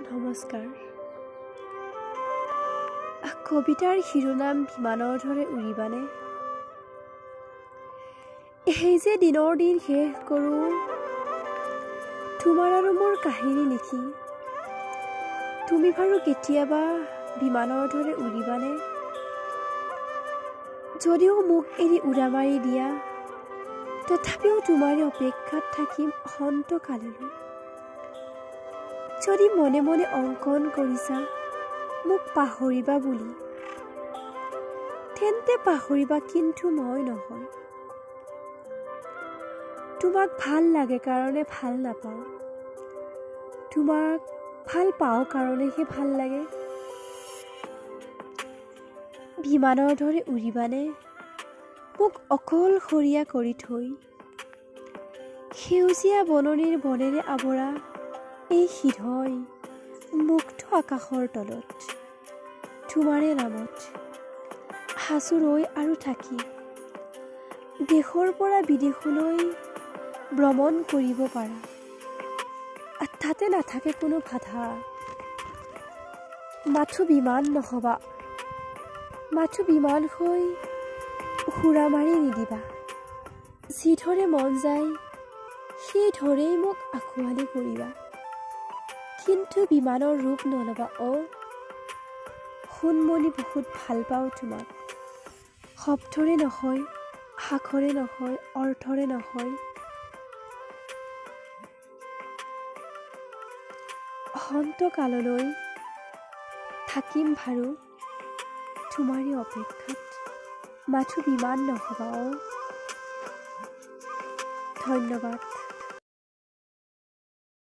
নমস্কাৰ। কবিতাৰ শিৰোনাম বিমানৰ দৰে উৰিবানে। এই যে দিনৰ দিন শেষ কৰোঁ তোমাৰ আৰু মোৰ কাহিনী লিখি, তুমি বাৰু কেতিয়াবা বিমানৰ দৰে উৰিবানে? যদিও মোক এৰি উৰা মাৰি দিয়া, তথাপিও তোমাৰ অপেক্ষাত থাকিম অনন্তকাললৈ। যদি মনে মনে অংকন কৰিছা মোক পাহৰিবা বুলি, তেন্তে পাহৰিবা, কিন্তু মই নহয়। তোমাক ভাল লাগে কাৰণে ভাল নাপাওঁ, তোমাক ভাল পাওঁ কাৰণেহে ভাল লাগে। বিমানৰ দৰে উৰিবানে মোক অকলশৰীয়া কৰি থৈ, সেউজীয়া বননিৰ বনেৰে আৱৰা এই হৃদয় মুক্ত আকাশৰ তলত তোমাৰে নামত সাঁচো ৰৈ আৰু থাকি, দেশৰ পৰা বিদেশলৈ ভ্ৰমণ কৰিব পাৰা। তাতে নাথাকে কোনো বাধা, মাথো বিমান নহবা, মাথো বিমান হৈ সুৰা মাৰি নিদিবা। যিদৰে মন যায় সেইদৰেই মোক আঁকোৱালি কৰিবা, কিন্তু বিমানৰ ৰূপ নলবা। সোণমণি, বহুত ভাল পাওঁ তোমাক, শব্দৰে নহয়, সাখৰে নহয়, অৰ্থৰে নহয়, অনন্তকাললৈ থাকিম বাৰু তোমাৰে অপেক্ষাত, মাথো বিমান নহবা। ধন্যবাদ।